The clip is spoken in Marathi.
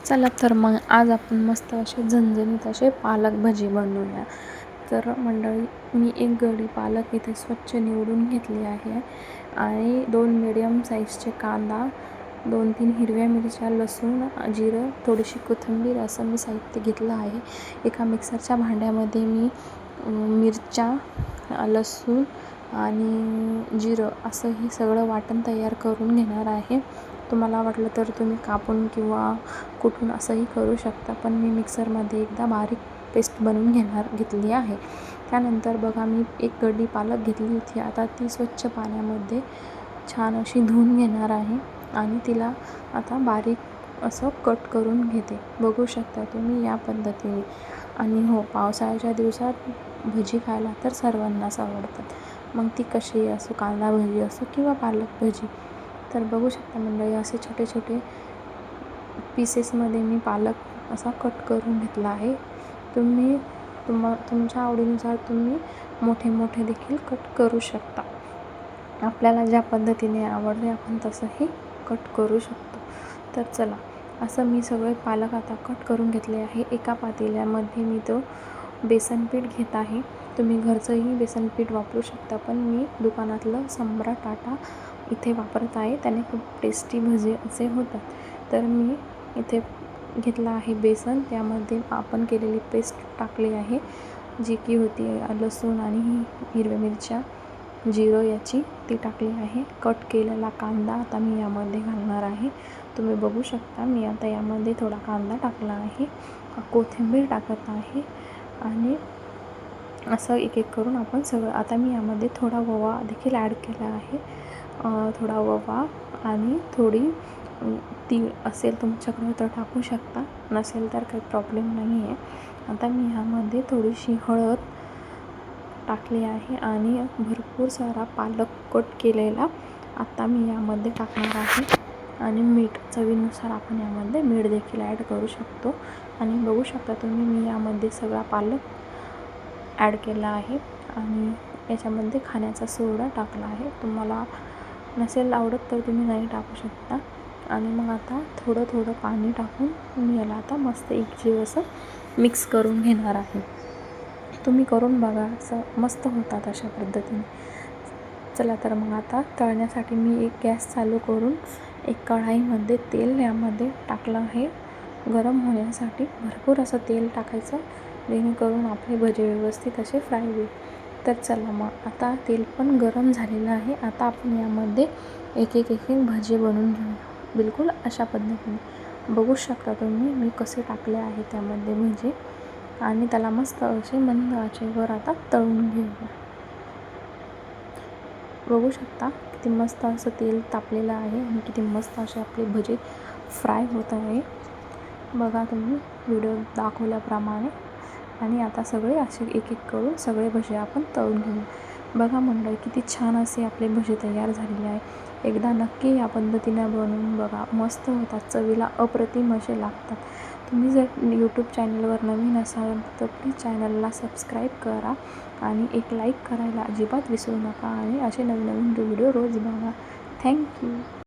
चला तर मग आज आपण मस्त असे झणझणीत असे पालक भजी बनवूया. तर मंडळी, मी एक गड्डी पालक इथे स्वच्छ निवडून घेतली आहे आणि 2 मीडियम साईजचे कांदा, 2-3 हिरव्या मिरच्या, लसूण, जिरं, थोडीशी कोथिंबीर असं मी साहित्य घेतलं आहे. एका मिक्सरच्या भांड्यामध्ये मी मिरच्या, लसूण आणि जिरं असं हे सगळं वाटण तयार करून घेणार आहे. तुम्हाला वाटलं तर तुम्ही कापून किंवा कुटून असंही करू शकता, पण मी मिक्सरमध्ये एकदा बारीक पेस्ट बनवून घेतली आहे. त्यानंतर बघा, मी एक गड्डी पालक घेतली होती. आता ती स्वच्छ पाण्यामध्ये छान अशी धुवून घेणार आहे आणि तिला आता बारीक असं कट करून घेते. बघू शकता तुम्ही या पद्धतीने. आणि हो, पावसाळ्याच्या दिवसात भजी खायला तर सर्वांनाच आवडतात, मग ती कशी असो, कांदा भजी असो किंवा पालक भजी. तर बघू शकता मंडळी, असे छोटे छोटे पीसेसमध्ये मी पालक असा कट करून घेतला आहे. तुम्ही तुमच्या आवडीनुसार तुम्ही मोठे मोठे देखील कट करू शकता. आपल्याला ज्या पद्धतीने आवडते आपण तसंही कट करू शकतो. तर चला, असं मी सगळे पालक आता कट करून घेतले आहे. एका पातेल्यामध्ये मी तो बेसन पीठ घेत आहे. तुम्ही घरचंही बेसन पीठ वापरू शकता, पण मी दुकानातलं सम्राट आटा इथे वापरत आहे. त्याने खूप टेस्टी भजी असे होतात. तर मी इथे घेतला आहे बेसन. त्यामध्ये आपण केलेली पेस्ट टाकली आहे, जी की होती लसूण आणि हिरव्या मिरच्या, जिरं याची, ती टाकली आहे. कट केलेला कांदा आता मी यामध्ये घालणार आहे. तुम्ही बघू शकता, मी आता यामध्ये थोडा कांदा टाकला आहे, कोथिंबीर टाकत आहे आणि असं एक एक करून आपण सगळं. आता मी यामध्ये थोडा ओवा देखील ॲड केला आहे. थोडा ओवा आणि थोडी तीळ असेल तुमच्याकडे तर टाकू शकता, नसेल तर काही प्रॉब्लेम नाही आहे. आता मी ह्यामध्ये थोडीशी हळद टाकली आहे आणि भरपूर सारा पालक कट केलेला आता मी यामध्ये टाकणार आहे. आणि मीठ चवीनुसार आपण यामध्ये मीठ देखील ॲड करू शकतो. आणि बघू शकता तुम्ही, मी यामध्ये सगळा पालक ॲड केला आहे आणि याच्यामध्ये खाण्याचा सोडा टाकला आहे. तुम्हाला नसेल आवडत तर तुम्ही नाही टाकू शकता. आणि मग आता थोडं थोडं पाणी टाकून मी याला आता मस्त एकजीव असं मिक्स करून घेणार आहे. तुम्ही करून बघा, असं मस्त होतात अशा पद्धतीने. चला तर मग आता तळण्यासाठी मी एक गॅस चालू करून एक कढाईमध्ये तेल यामध्ये टाकलं आहे गरम होण्यासाठी. भरपूर असं तेल टाकायचं, जेणेकरून आपले भजे व्यवस्थित असे फ्राय होईल. तर चला मग, आता तेल पण गरम झालेलं आहे. आता आपण यामध्ये एक एक भजे बनवून घेऊया. बिलकुल अशा पद्धतीने बघू शकता तुम्ही मी कसे टाकले आहे त्यामध्ये भजे. आणि त्याला मस्त असे मंद आचेवर आता तळून घेऊया. बघू शकता किती मस्त असं तेल तापलेलं आहे आणि किती मस्त असे आपले भजे फ्राय होत आहे. बघा तुम्ही व्हिडिओ दाखवल्याप्रमाणे. आणि आता सगळे असे एक एक करून सगळे भजे आपण तळून घेऊ. बघा मंडळी, किती छान असे आपले भजे तयार झालेले आहे. एकदा नक्की या पद्धतीने बनवून बघा, मस्त होतात, चवीला अप्रतिम असे लागतात. तुम्ही जर यूट्यूब चॅनलवर नवीन असाल तर प्लीज चॅनलला सबस्क्राईब करा आणि एक लाईक करायला अजिबात विसरू नका. आणि असे नवीन नवीन व्हिडिओ रोज बघा. थँक्यू.